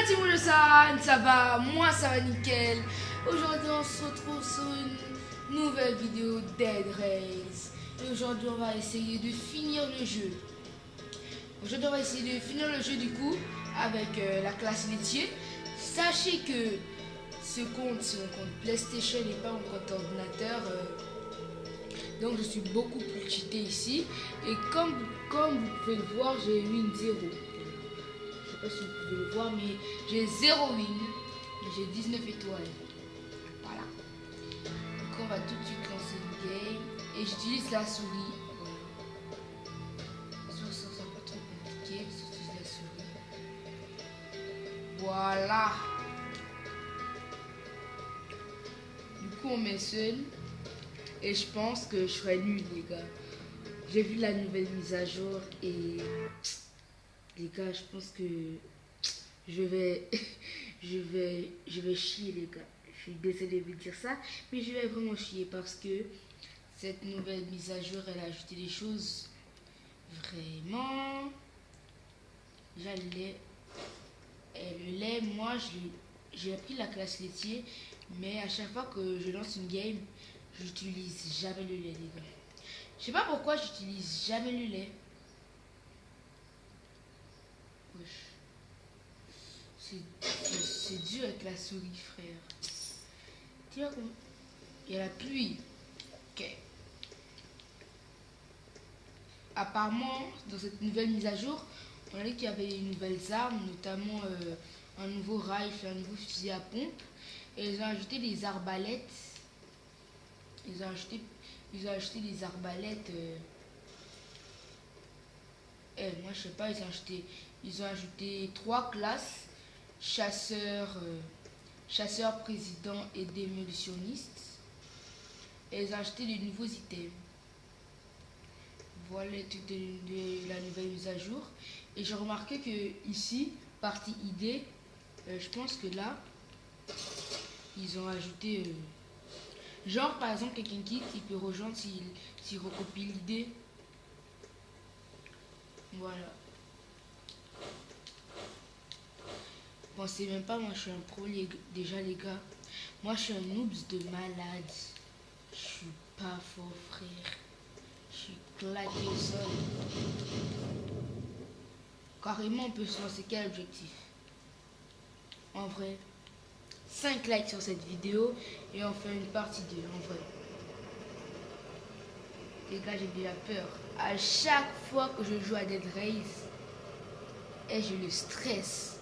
Timoulou-san, ça va? Moi ça va nickel. Aujourd'hui on se retrouve sur une nouvelle vidéo Dead Race. Et aujourd'hui on va essayer de finir le jeu. Aujourd'hui on va essayer de finir le jeu du coup avec la classe laitier. Sachez que ce compte c'est mon compte PlayStation et pas mon compte ordinateur. Donc je suis beaucoup plus cheaté ici. Et comme vous pouvez le voir, j'ai win 0. Je sais pas si vous pouvez le voir, mais j'ai 0 win. Mais j'ai 19 étoiles. Voilà. Donc on va tout de suite lancer une game. Et j'utilise la souris. Voilà. Ça sera pas trop compliqué. J'utilise la souris. Voilà. Du coup on met seul. Et je pense que je serai nul les gars. J'ai vu la nouvelle mise à jour et les gars je pense que je vais je vais chier les gars. Je suis désolé de vous dire ça, mais je vais vraiment chier parce que cette nouvelle mise à jour elle a ajouté des choses vraiment. Déjà le lait. Et le lait, moi j'ai appris la classe laitier, mais à chaque fois que je lance une game, j'utilise jamais le lait les gars. Je sais pas pourquoi j'utilise jamais le lait. Wesh. C'est dur avec la souris frère. Tu vois comment il y a la pluie. Ok. Apparemment dans cette nouvelle mise à jour, on a dit qu'il y avait de nouvelles armes, notamment un nouveau rifle, un nouveau fusil à pompe. Et ils ont ajouté des arbalètes. Ils ont ajouté des arbalètes. Moi je sais pas, ils ont ajouté 3 classes. Chasseur, chasseur, président et démolitionniste. Et ils ont ajouté de nouveaux items. Voilà le truc de la nouvelle mise à jour. Et j'ai remarqué que ici, partie idée, je pense que là, ils ont ajouté... genre par exemple quelqu'un qui il peut rejoindre s'il recopie l'idée. Voilà. Pensez même pas, moi je suis un pro déjà les gars. Moi je suis un noobs de malade. Je suis pas fort frère. Je suis claqué au sol. Carrément on peut se lancer quel objectif? En vrai. 5 likes sur cette vidéo et on fait une partie 2 en vrai. Les gars j'ai déjà peur. À chaque fois que je joue à Dead Race, et je le stresse.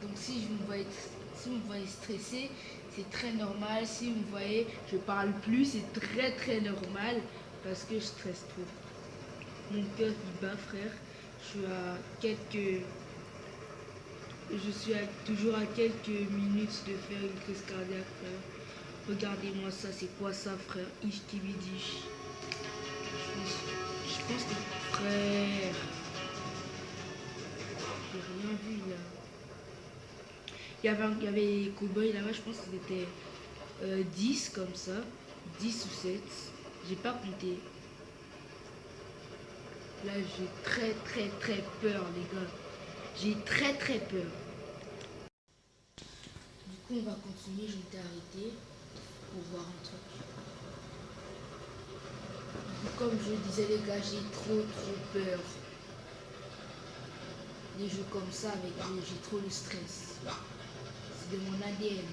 Donc si vous me voyez stressé, c'est très normal. Si vous me voyez, je parle plus, c'est très normal parce que je stresse trop. Mon cœur il bat frère. Toujours à quelques minutes de faire une crise cardiaque frère. Regardez-moi ça, c'est quoi ça frère? Ishtibidish. Je pense que frère. J'ai rien vu là. Il y avait les cow-boys là-bas, je pense qu'ils étaient 10 comme ça. 10 ou 7. J'ai pas compté. Là, j'ai très peur, les gars. J'ai très peur. Du coup, on va continuer. Je m'étais arrêté pour voir un truc. Comme je disais, les gars, j'ai trop peur. Les jeux comme ça, j'ai trop le stress. C'est de mon ADN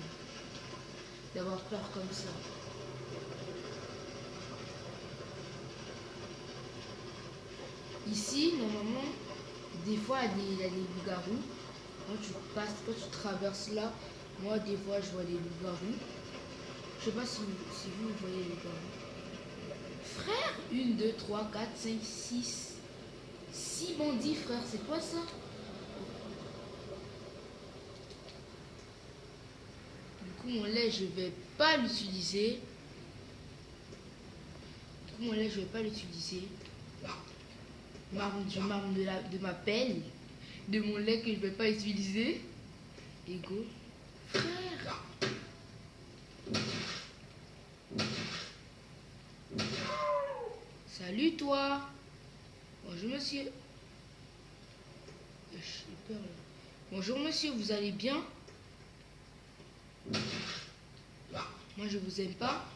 d'avoir peur comme ça. Ici, normalement, des fois, il y a des loups-garous. Quand tu traverses là, moi, des fois, je vois des loups-garous. Je sais pas si vous voyez les loups-garous. Frère, 1, 2, 3, 4, 5, 6. 6 bandits, frère, c'est quoi ça? Du coup, mon lait, je vais pas l'utiliser. Marre de ma pelle, de mon lait que je vais pas utiliser. Ego. Frère. Salut toi. Bonjour monsieur. J'ai peur là. Bonjour monsieur, vous allez bien? Moi je vous aime pas.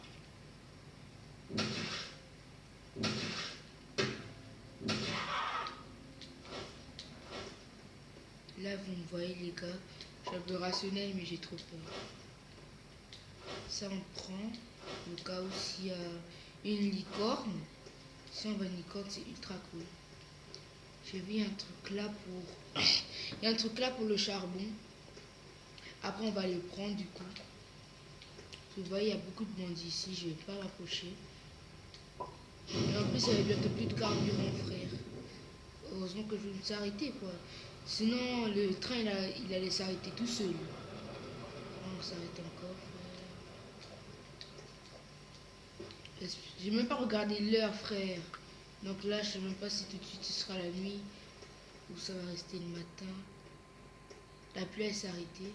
Là vous me voyez les gars, je suis un peu rationnel mais j'ai trop peur. Ça on prend, au cas où s'il y a une licorne. Si on voit une licorne c'est ultra cool. J'ai vu un truc là pour... Il y a un truc là pour le charbon. Après on va le prendre du coup. Vous voyez il y a beaucoup de bandits ici, je vais pas m'approcher. Et en plus il y avait bientôt plus de carburant frère. Heureusement que je me suis arrêté quoi. Sinon le train il allait s'arrêter tout seul. On s'arrête encore. J'ai même pas regardé l'heure frère. Donc là je sais même pas si tout de suite ce sera la nuit ou ça va rester le matin. La pluie elle s'est arrêtée.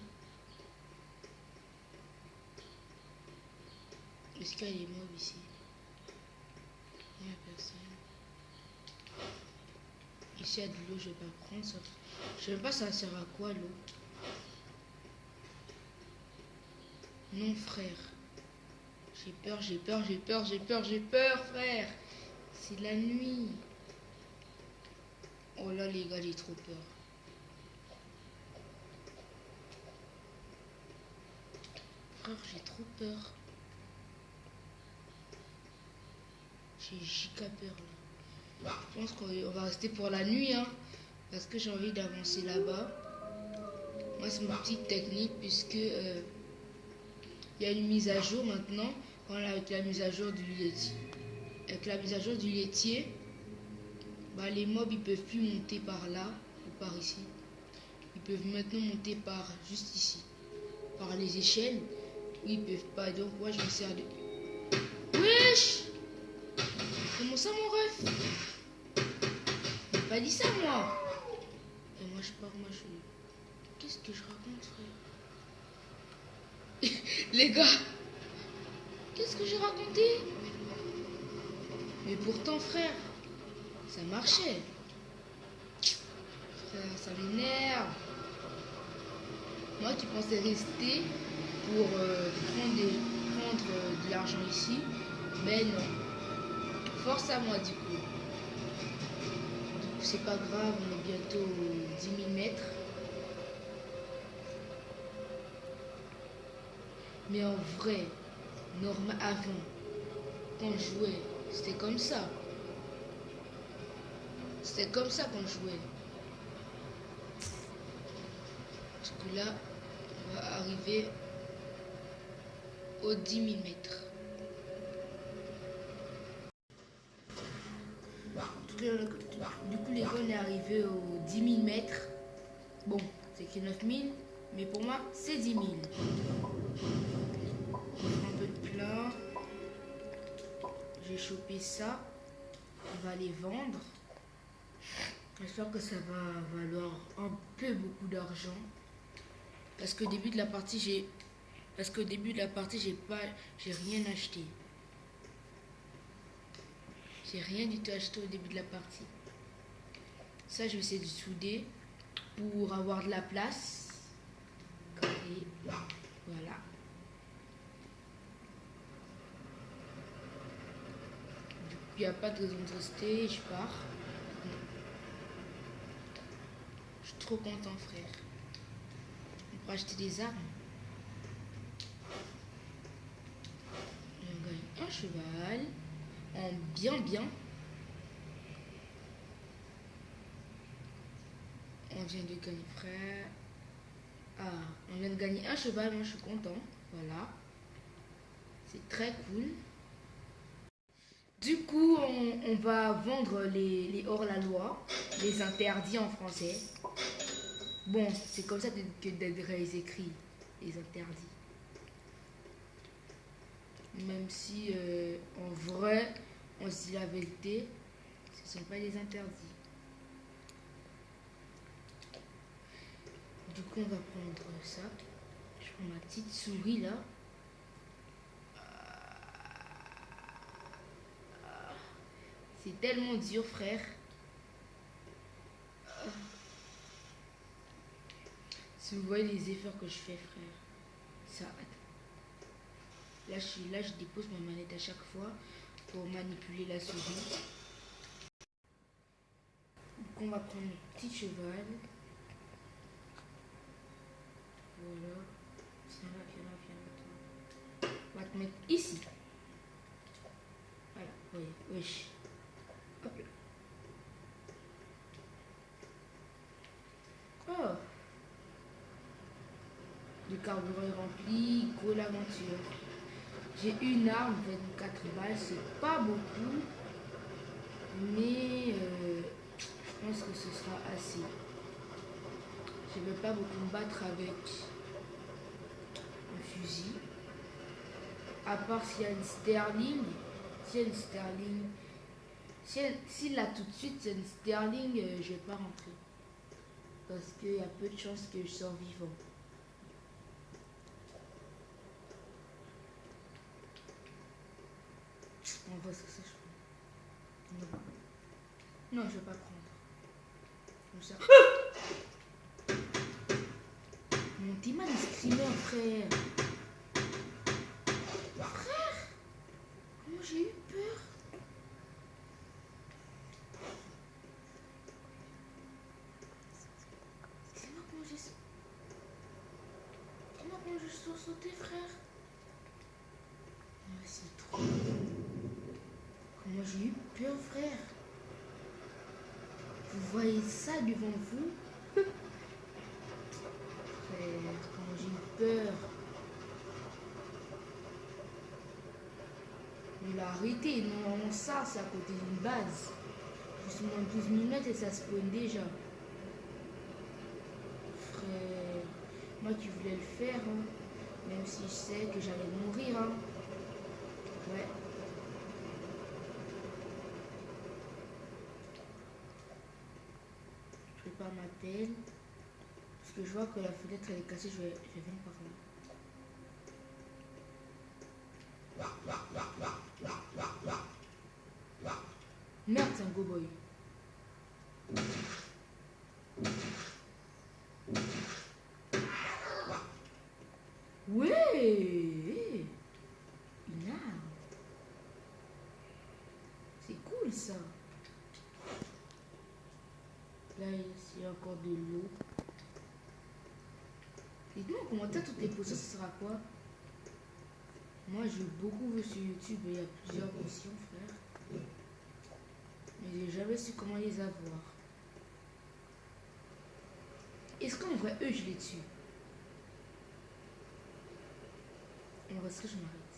Est-ce qu'il y a des mobs ici? Il n'y a personne. Ici il y a de l'eau, je vais pas prendre ça. Je sais même pas ça sert à quoi l'eau. Non frère. J'ai peur, j'ai peur, j'ai peur, j'ai peur, j'ai peur frère. C'est la nuit. Oh là les gars, j'ai trop peur. Frère, j'ai trop peur. J'ai giga peur là. Je pense qu'on va rester pour la nuit hein. Parce que j'ai envie d'avancer là-bas. Moi c'est ma petite technique puisque il y a une mise à jour maintenant. Avec la mise à jour du laitier. Avec la mise à jour du laitier, bah, les mobs ils peuvent plus monter par là ou par ici. Ils peuvent maintenant monter par juste ici. Par les échelles. Ils peuvent pas. Donc moi je me sers de... Wesh! Comment ça mon ref? J'ai pas dit ça moi. Et moi je pars, moi je... Qu'est-ce que je raconte frère? Les gars, qu'est-ce que j'ai raconté? Mais pourtant frère, ça marchait. Frère, ça m'énerve. Moi tu pensais rester pour prendre de l'argent ici. Mais non. Force à moi du coup. C'est pas grave, on est bientôt 10 000 mètres. Mais en vrai, avant, quand je jouais, c'était comme ça. C'était comme ça qu'on jouait. Parce que là, on va arriver aux 10 000 mètres. Du coup, les gars, on est arrivé aux 10 000 mètres. Bon, c'est que 9 000, mais pour moi, c'est 10 000. Un peu de plein. J'ai chopé ça. On va les vendre. J'espère que ça va valoir un peu beaucoup d'argent. Parce qu'au début de la partie, j'ai rien acheté. J'ai rien du tout acheté au début de la partie. Ça, je vais essayer de souder pour avoir de la place. Et voilà. Du coup, il n'y a pas de raison de rester. Je pars. Je suis trop content, frère. On peut acheter des armes. On gagne un cheval. En bien. On vient de gagner, frère. Ah, on vient de gagner un cheval, moi je suis content. Voilà. C'est très cool. Du coup, on va vendre les hors-la-loi, les interdits en français. Bon, c'est comme ça que Dead Race écrit, les interdits. Même si, en vrai, on se dit la vérité, ce ne sont pas des interdits. Du coup, on va prendre ça. Je prends ma petite souris là. C'est tellement dur, frère. Si vous voyez les efforts que je fais, frère, ça. Là, je dépose ma manette à chaque fois pour manipuler la souris. Donc, on va prendre le petit cheval. Voilà. Viens là, viens là, viens là. On va te mettre ici. Voilà, voyez, wesh. Hop là. Oh. Le carburant est rempli, go l'aventure. J'ai une arme, 24 balles, c'est pas beaucoup, mais je pense que ce sera assez. Je ne veux pas beaucoup me battre avec un fusil. À part s'il y a une Sterling, s'il l'a tout de suite, c'est une Sterling, je vais pas rentrer. Parce qu'il y a peu de chances que je sors vivant. On voit ce que c'est, je prends. Non, je vais pas prendre. Comme ça. Mon team a des screamers, frère. Frère, comment j'ai eu peur. Dis-moi comment j'ai sauté, frère. Oh, c'est trop. Comment j'ai eu peur, frère. Vous voyez ça devant vous? Frère, comment j'ai eu peur. Il a arrêté. Normalement, ça, c'est à côté d'une base. Je suis moins 12 000 mètres et ça spawn déjà. Frère, moi qui voulais le faire, hein, même si je sais que j'allais mourir. Hein. Ouais. Je prépare ma pelle. Parce que je vois que la fenêtre elle est cassée, je vais venir par là. Merde, c'est un go-boy. Ouais, une arme. C'est cool ça. Là, il y a encore de l'eau. Dites-moi en commentaire toutes les potions, ce sera quoi? Moi, j'ai beaucoup vu sur YouTube et il y a plusieurs potions, frère. Mais j'ai jamais su comment les avoir. Est-ce qu'en vrai, eux, je les tue? En vrai, est-ce que je m'arrête?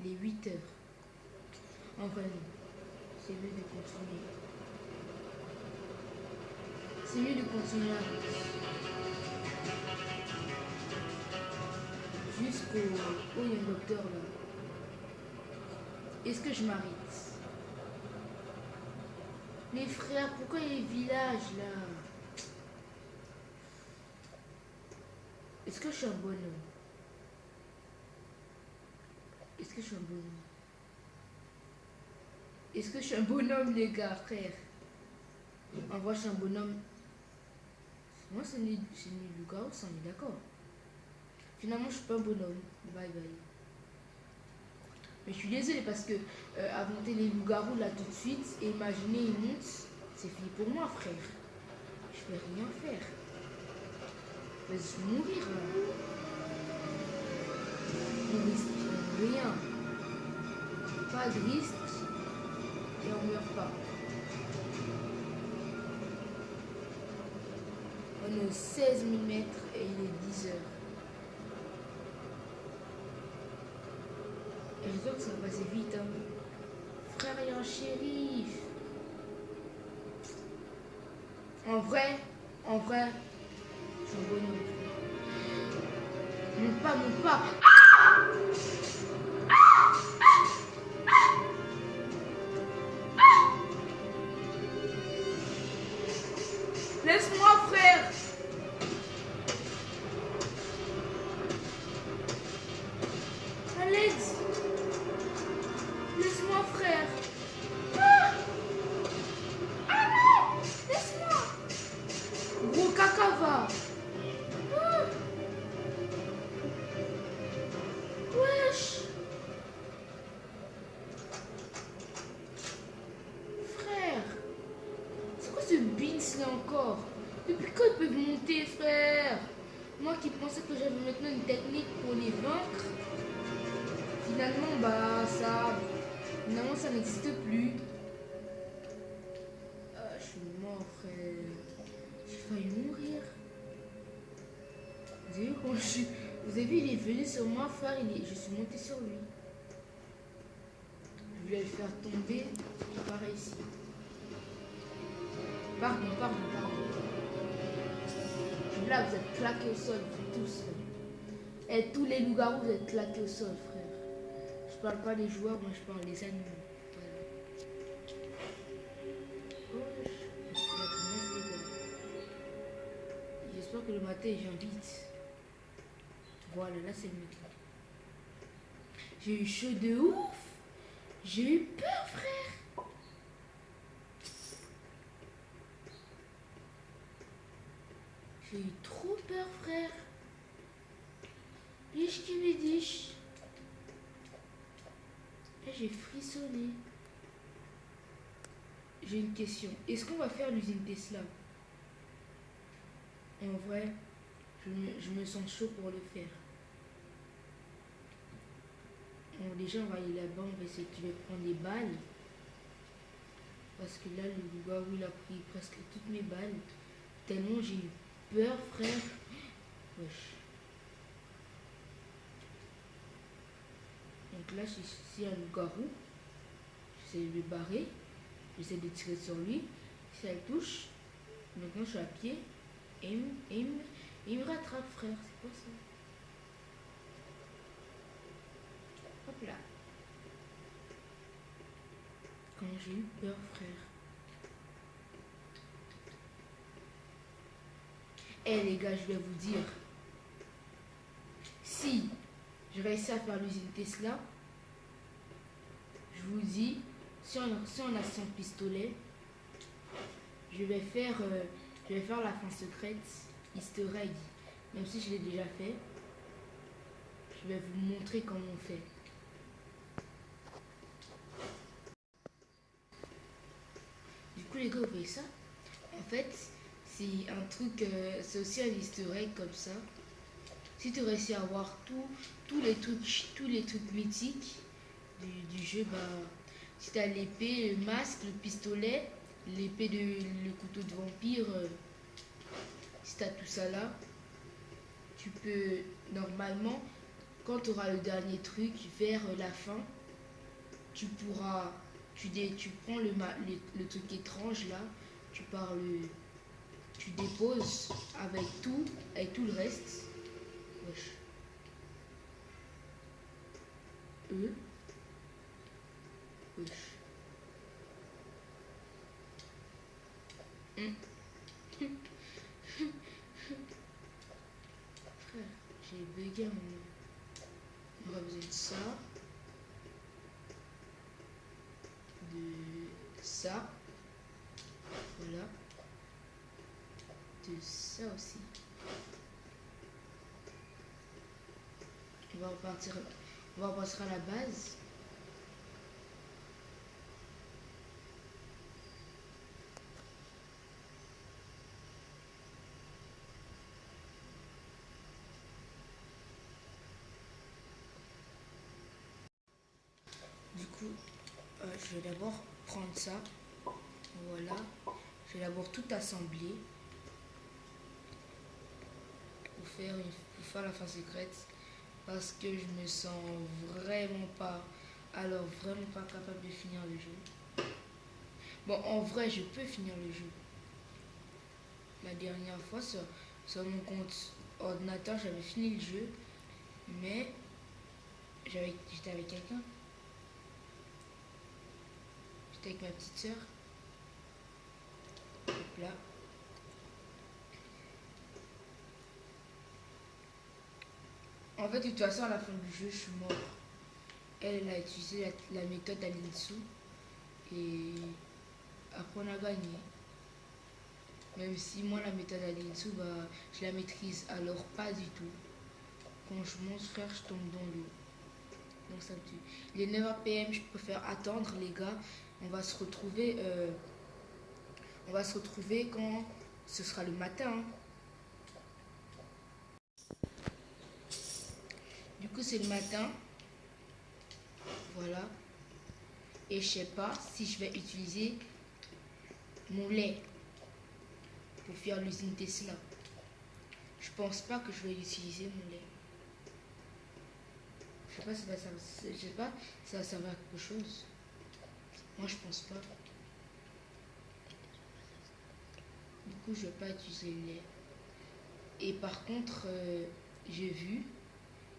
Les 8 heures. En vrai, non. C'est mieux de continuer. C'est mieux de continuer jusqu'au... Oh, il y a un docteur là. Est-ce que je m'arrête? Mais frère, pourquoi il y a les villages là? Est-ce que je suis un bonhomme? Est-ce que je suis un bonhomme? Est-ce que je suis un bonhomme, les gars, frère? En vrai, je suis un bonhomme. Moi, c'est une loup-garou, on est d'accord. Finalement, je suis pas un bonhomme. Bye bye. Mais je suis désolée parce que affronter les loups-garous là tout de suite, et imaginer ils montent, c'est fini pour moi, frère. Je vais rien faire. Je vais mourir là. On risque rien. Pas de risque et on meurt pas. On est aux 16 000 mètres et il est 10 heures. Et j'espère que ça va passer vite. Hein. Frère, il y a un shérif. En vrai, je suis un bonhomme. Monte pas, monte pas. Laisse-moi, frère. À l'aide. Laisse-moi, frère. Ah non. Laisse-moi. Gros caca va. encore. Depuis quand ils peuvent monter, frère? Moi qui pensais que j'avais maintenant une technique pour les vaincre, finalement, bah, finalement, ça n'existe plus. Ah, je suis mort, frère. J'ai failli mourir. Vous avez vu quand Vous avez vu, il est venu sur moi, frère, je suis monté sur lui. Je voulais le faire tomber, j'ai pas réussi. Pardon. Là, vous êtes claqués au sol, vous tous. Et tous les loups-garous, vous êtes claqués au sol, frère. Je parle pas des joueurs, moi je parle des animaux. Voilà. Oh, la punaise, les gars. J'espère que le matin, il vient vite. Voilà, là c'est le mec. J'ai eu chaud de ouf. J'ai eu peur, frère. J'ai eu trop peur, frère. Biche qui me dit. Et j'ai frissonné. J'ai une question. Est-ce qu'on va faire l'usine Tesla? En vrai, je me sens chaud pour le faire. Bon, déjà, on va aller là-bas, on va essayer de prendre des balles. Parce que là, le loup-garou, il a pris presque toutes mes balles. Tellement j'ai eu peur, frère. Wesh. Donc là, c'est un loup-garou. J'essaie de le barrer. J'essaie de tirer sur lui. Si elle touche, maintenant je suis à pied. Et il me rattrape, frère. C'est quoi ça? Hop là. Quand j'ai eu peur, frère. Eh les gars, je vais vous dire. Si je réussis à faire l'usine Tesla, je vous dis, si on a 100 pistolets, je vais faire la fin secrète Easter egg. Même si je l'ai déjà fait, je vais vous montrer comment on fait. Du coup les gars, vous voyez ça? En fait, c'est un truc, c'est aussi un Easter egg comme ça. Si tu réussis à avoir tous les trucs mythiques du jeu, bah, si tu as l'épée, le masque, le pistolet, le couteau de vampire, si tu as tout ça là, tu peux normalement, quand tu auras le dernier truc vers la fin, tu pourras, tu prends le truc étrange là, tu déposes avec tout le reste. Wesh. Wesh. Frère, j'ai bugué un moment. On aura besoin de ça. De ça. Voilà. De ça aussi. On va repartir à la base. Du coup, je vais d'abord prendre ça. Voilà. Je vais d'abord tout assembler pour faire la fin secrète. Parce que je me sens vraiment pas capable de finir le jeu. Bon, en vrai, je peux finir le jeu. La dernière fois, sur mon compte ordinateur, j'avais fini le jeu. Mais j'étais avec quelqu'un. J'étais avec ma petite soeur. Hop là. En fait, de toute façon, à la fin du jeu, je suis mort. Elle a utilisé la méthode Alinsu. Et après, on a gagné. Même si moi, la méthode Alinsu, bah, je la maîtrise. Alors, pas du tout. Quand je monte, frère, je tombe dans l'eau. Donc, ça me tue. Il est 9h PM, je préfère attendre, les gars. On va se retrouver quand ce sera le matin. Hein. Du coup, c'est le matin. Voilà. Et je sais pas si je vais utiliser mon lait pour faire l'usine Tesla. Je pense pas que je vais utiliser mon lait. Je sais pas si ça va servir à quelque chose. Moi, je pense pas. Du coup, je vais pas utiliser le lait. Et par contre, j'ai vu,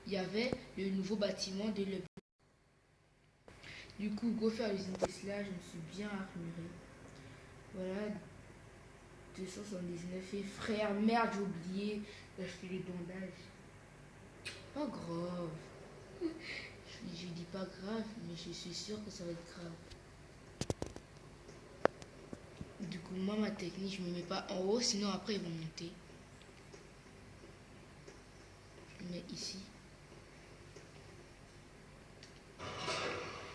il y avait le nouveau bâtiment de Le. Du coup, go faire l'usine Tesla, je me suis bien armuré. Voilà, 279. Et frère, merde, j'ai oublié d'acheter les bandages. Pas grave. Je dis pas grave, mais je suis sûre que ça va être grave. Du coup, moi, ma technique, je me mets pas en haut, sinon après, ils vont monter. Je me mets ici.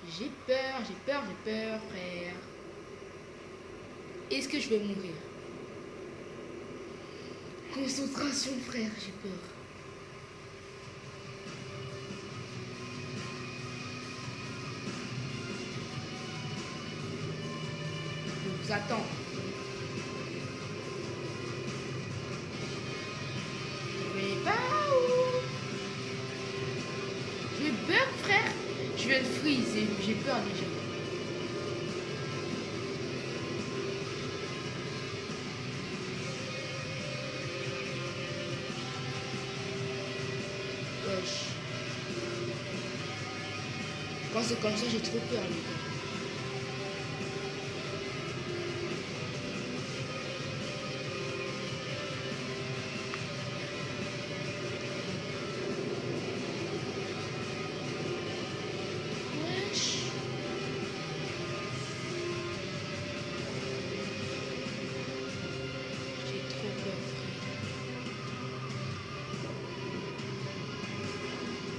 J'ai peur, frère. Est-ce que je vais mourir? Concentration, frère, j'ai peur. Je vous attends. Je vais pas où? Je bug, frère. Je vais le freeze, j'ai peur déjà. Wesh. Quand c'est comme ça, j'ai trop peur, les gars.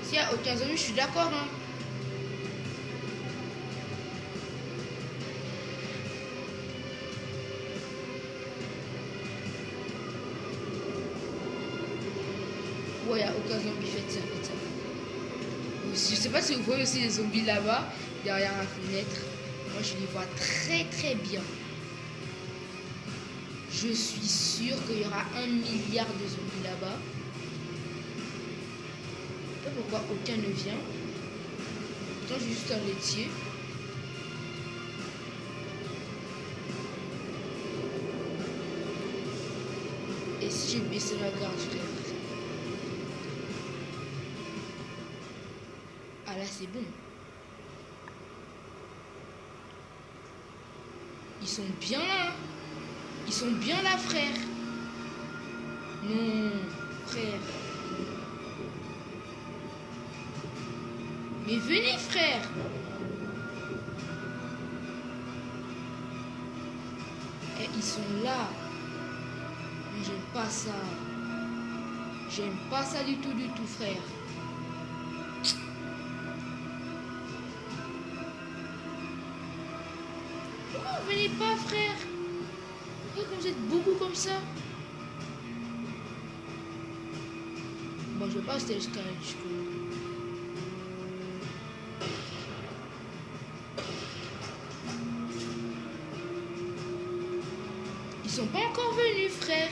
S'il n'y a aucun zombie, je suis d'accord. Hein. Ouais, il n'y a aucun zombie, faites ça, faites ça. Je sais pas si vous voyez aussi les zombies là-bas, derrière la fenêtre. Moi, je les vois très très bien. Je suis sûre qu'il y aura 1 milliard de zombies là-bas. Je sais pas pourquoi aucun ne vient. Pourtant, j'ai juste un laitier. Et si j'ai baissé ma garde, frère? Ah là, c'est bon. Ils sont bien là. Ils sont bien là, frère. Non, frère. Mais venez, frère. Et ils sont là. Mais j'aime pas ça. J'aime pas ça du tout, frère. Pourquoi vous venez pas, frère? Pourquoi vous êtes beaucoup comme ça? Bon, je vais pas rester jusqu'à jusqu'au... Ils sont pas encore venus, frère.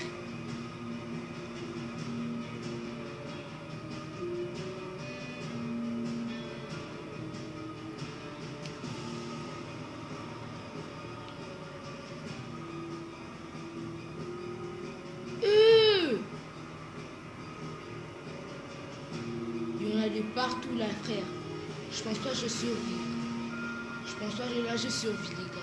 Il y en a de partout là, frère. Je pense pas que je survis. Je pense pas que là je survis, les gars.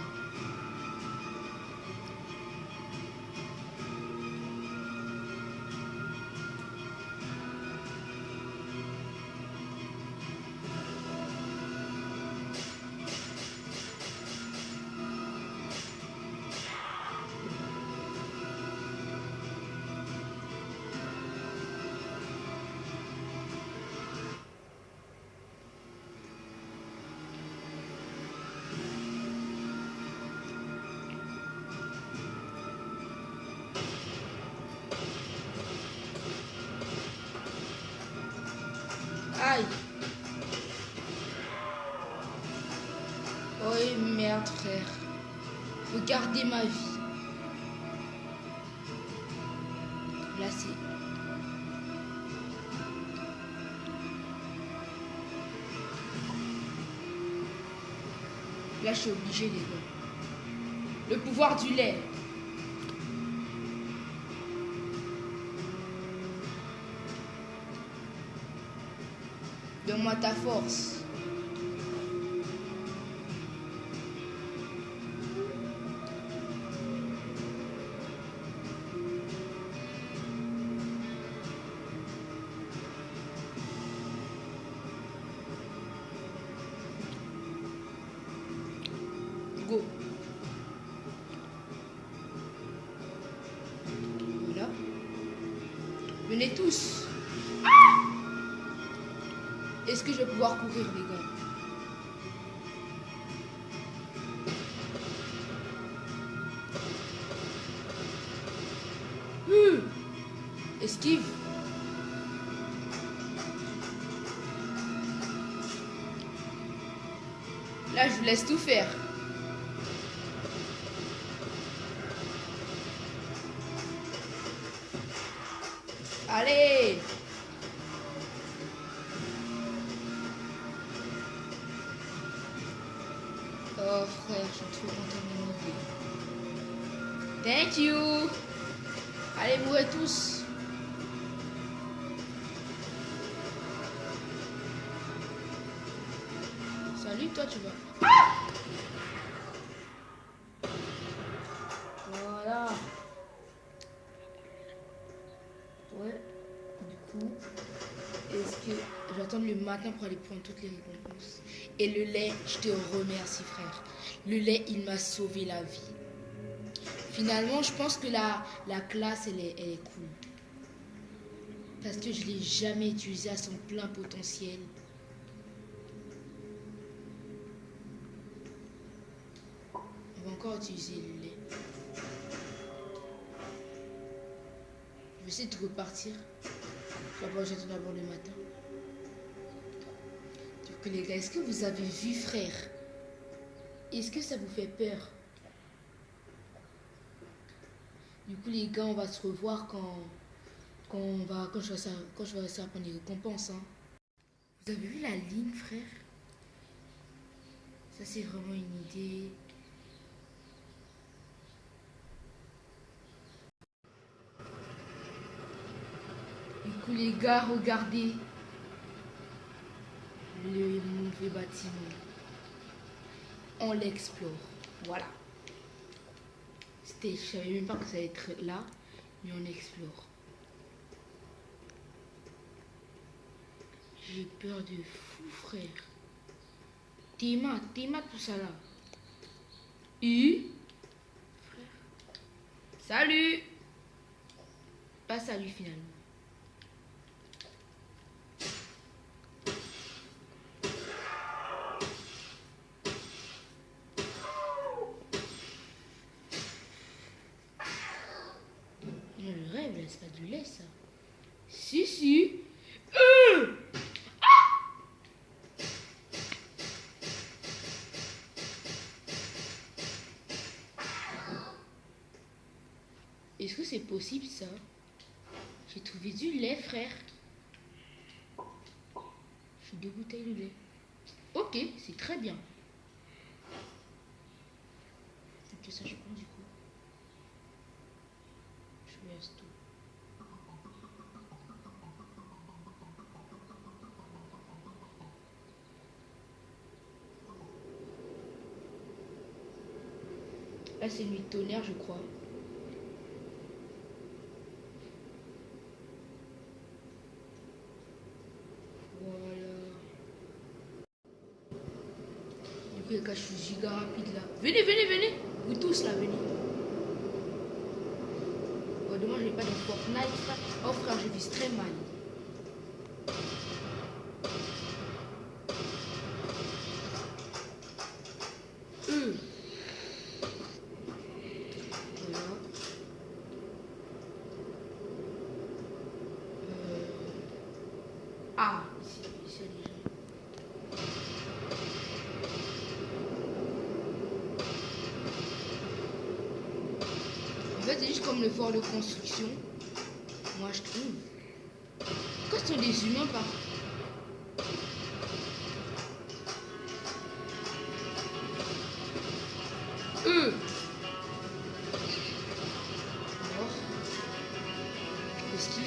Aïe. Oh merde frère. Faut garder ma vie. Là c'est... Là je suis obligé les gars. Le pouvoir du lait. Donne-moi ta force. Go. Voilà. Venez tous. Est-ce que je vais pouvoir courir les gars? Esquive. Là je vous laisse tout faire. Allez. Oh frère, je suis trop content de mourir. Thank you. Allez, mourrez tous. Salut, toi tu vas. Voilà. Ouais. Du coup, est-ce que j'attends le matin pour aller prendre toutes les récompenses? Et le lait, je te remercie frère. Le lait, il m'a sauvé la vie. Finalement, je pense que la classe, elle est cool. Parce que je ne l'ai jamais utilisée à son plein potentiel. On va encore utiliser le lait. Je vais essayer de repartir. D'abord, j'attends d'abord le matin. Donc les gars, est-ce que vous avez vu frère? Est-ce que ça vous fait peur? Du coup les gars, on va se revoir quand je vais essayer de prendre les récompenses. Hein. Vous avez vu la ligne frère? Ça c'est vraiment une idée. Du coup les gars, regardez le mauvais bâtiment. On l'explore. Voilà. Je savais même pas que ça allait être là, mais on explore. J'ai peur de fou frère. T'es tout ça là. Frère. Salut. Pas salut finalement. Le rêve là, c'est pas du lait ça. Si. Est-ce que c'est possible ça? J'ai trouvé du lait frère. Je suis 2 bouteilles de lait. Ok, c'est très bien. Ok, ça je prends du coup. Je laisse tout. Là c'est nuit de tonnerre je crois. Voilà. Du coup les gars, je suis giga rapide là. Venez. Vous tous là, venez. Oh, dommage, je n'ai pas de Fortnite. Frère. Oh frère, je vise très mal. Voilà. Ah, c'est les gens. En fait, c'est juste comme le fort de construction. Moi, je trouve. Pourquoi ce sont des humains par... Eux. Alors, esquive.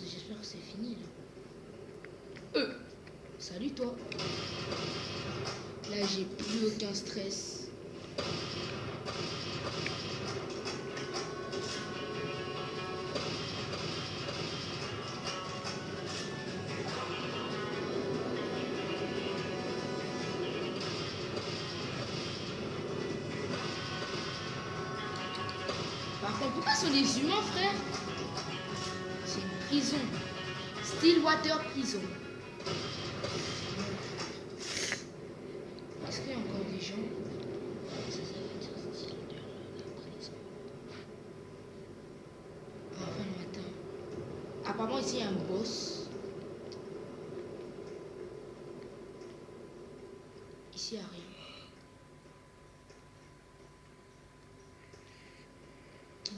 J'espère que c'est fini là. Salut toi. Là j'ai plus aucun stress. Par contre, pourquoi sont des humains, frère? C'est une prison. Stillwater Prison. Est-ce qu'il y a encore des gens? Enfin, non, attends. Apparemment, ici, il y a un boss. Ici, il n'y a rien.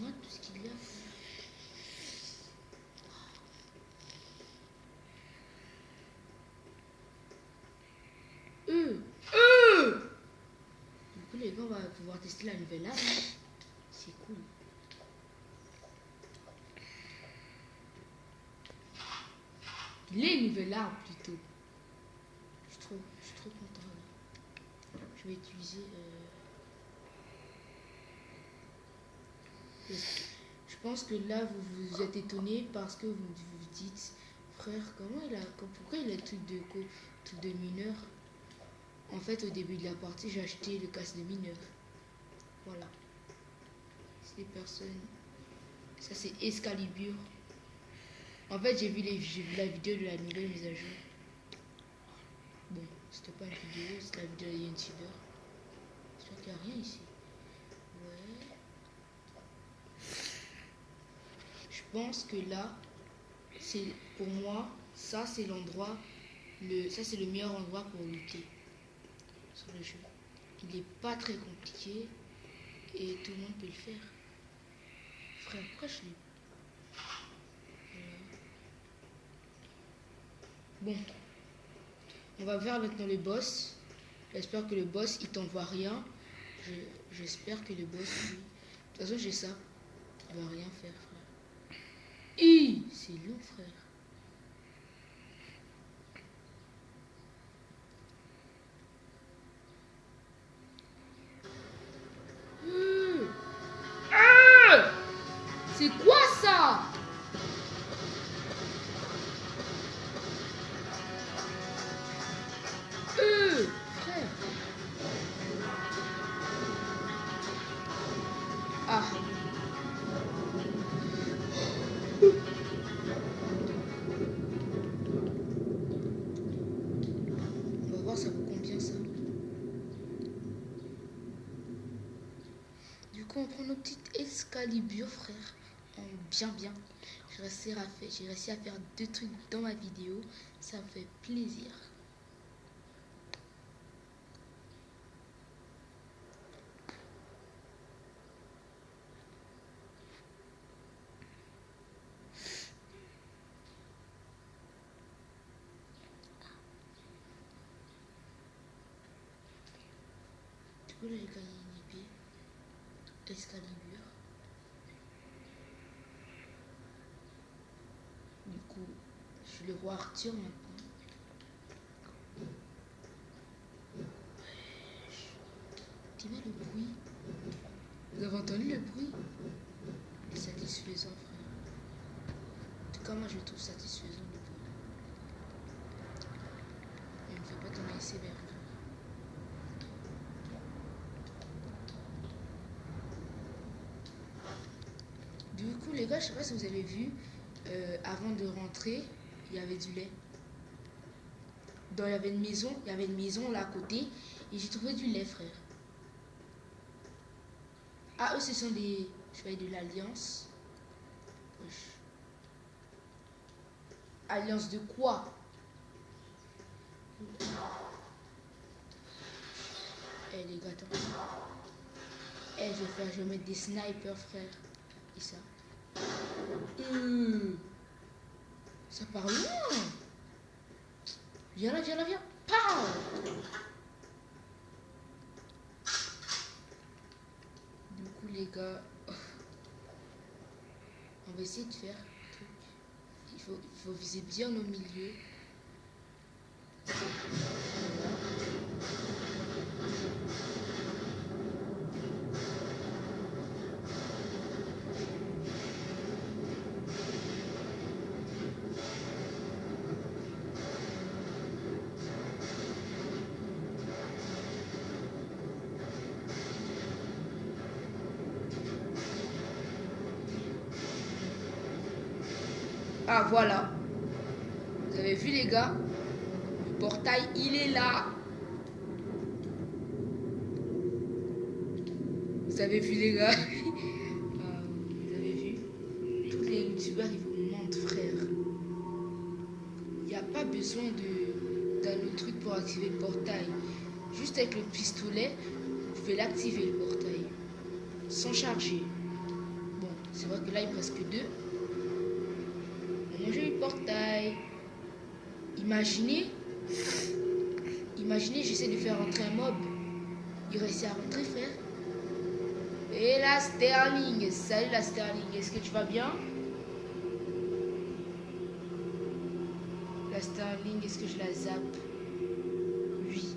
Moi, tout ce qu'il y a, frère. Du coup, les gars, on va pouvoir tester la nouvelle arme. C'est cool. Les nouvelles armes, plutôt. Je suis trop content. Là. Je vais utiliser... Je pense que là, vous vous êtes étonné parce que vous vous dites... Frère, pourquoi il a truc de mineur? En fait, au début de la partie, j'ai acheté le casque de mineur. Voilà. C'est personne. Ça, c'est Excalibur. En fait, j'ai vu la vidéo de la nouvelle mise à jour. Bon, c'était pas une vidéo, c'est la vidéo de YouTuber. J'espère qu'il n'y a rien ici. Ouais. Je pense que là, c'est pour moi, ça c'est l'endroit, ça c'est le meilleur endroit pour lutter sur le jeu. Il n'est pas très compliqué et tout le monde peut le faire. Frère, pourquoi je l'ai... Bon, on va vers maintenant le boss. J'espère que le boss il t'envoie rien. J'espère que le boss lui... De toute façon j'ai ça. Il va rien faire, frère. C'est long, frère. C'est quoi ça? Frère. Ah. On va voir ça vaut combien ça. Du coup on prend nos petites Excalibur, frère. Bien. J'ai réussi à faire 2 trucs dans ma vidéo. Ça me fait plaisir. Du coup là j'ai gagné une épée. Excalibur. Du coup, je suis le roi Arthur maintenant. Tu vois le bruit? Vous avez entendu le bruit? C'est satisfaisant, frère. En tout cas, moi je le trouve satisfaisant le bruit. Il me fait pas tomber sévère. Du coup, les gars, je sais pas si vous avez vu, avant de rentrer, il y avait du lait. il y avait une maison là à côté. Et j'ai trouvé du lait, frère. Ah, eux, ce sont des chevaliers de l'Alliance. Alliance de quoi? Eh les gars, attends. Eh, je vais mettre des snipers, frère. Et ça. Ça part loin. Viens là, viens là, viens. Pow! Du coup, les gars, on va essayer de faire un truc. Il faut viser bien au milieu. Voilà. Ah voilà, vous avez vu les gars, le portail il est là. Vous avez vu les gars. Vous avez vu, tous les youtubeurs ils vous mentent, frère. Il n'y a pas besoin d'un autre truc pour activer le portail. Juste avec le pistolet, vous pouvez l'activer le portail sans charger. Bon, c'est vrai que là il me reste que 2. J'ai eu le portail. Imaginez, j'essaie de faire rentrer un mob. Il réussit à rentrer, frère. Et la Sterling. Salut la Sterling. Est-ce que tu vas bien? La Sterling, est-ce que je la zappe? Oui.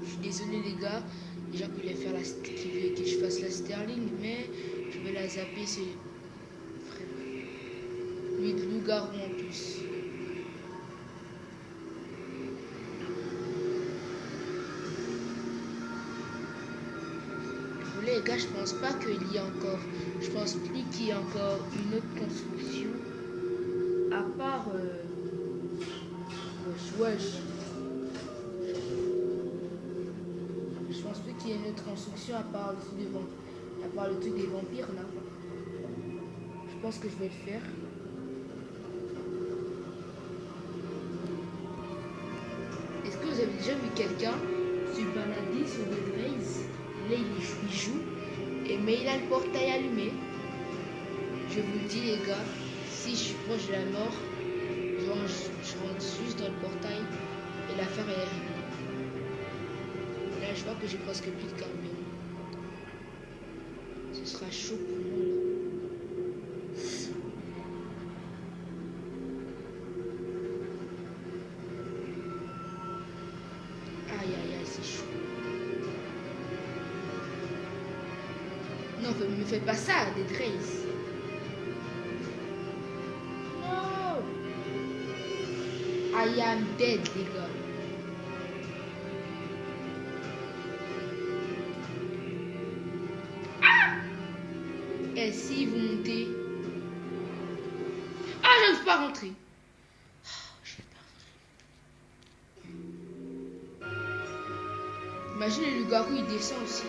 Je suis désolé les gars. Déjà qu'il voulait faire que je fasse la Sterling, mais je vais la zapper. C'est lui de loup-garou en plus. Les gars, je pense pas qu'il y a encore. Je pense plus qu'il y a encore une autre construction. À part. Wesh. Je pense plus qu'il y a une autre construction à part le truc des vampires là. Je pense que je vais le faire. Est-ce que vous avez déjà vu quelqu'un se balader sur Dead Race? Là il joue, mais il a le portail allumé. Je vous le dis les gars, si je suis proche de la mort, je rentre juste dans le portail et l'affaire est réglée. Là je vois que j'ai presque plus de carburant. Ce sera chaud pour moi là. Aïe aïe aïe, c'est chaud. Non, ne me faites pas ça, Dead Race. Non. I am dead, les gars. Ah! Et si vous montez... Ah, je ne peux pas rentrer. Imagine le loup-garou, il descend aussi.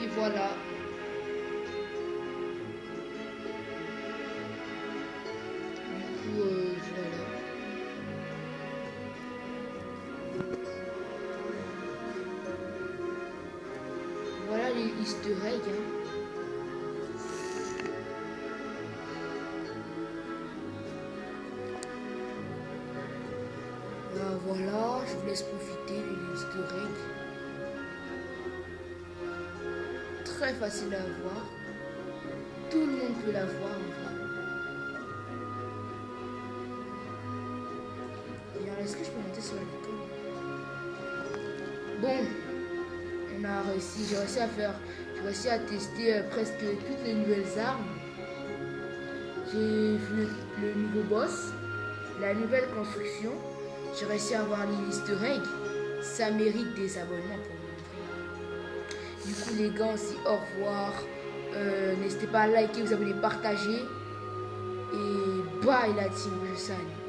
Et voilà. Du coup, voilà. Voilà les easter eggs. Voilà, je vous laisse profiter de l'easter egg. Très facile à avoir. Tout le monde peut l'avoir en vrai. Est-ce que je peux monter sur la licorne? Bon, on a réussi. J'ai réussi à tester presque toutes les nouvelles armes. J'ai vu le nouveau boss, la nouvelle construction. J'ai réussi à avoir les easter eggs. Ça mérite des abonnements pour moi. Du coup les gars, aussi au revoir. N'hésitez pas à liker, vous abonner, partager. Et bye la team, je salue.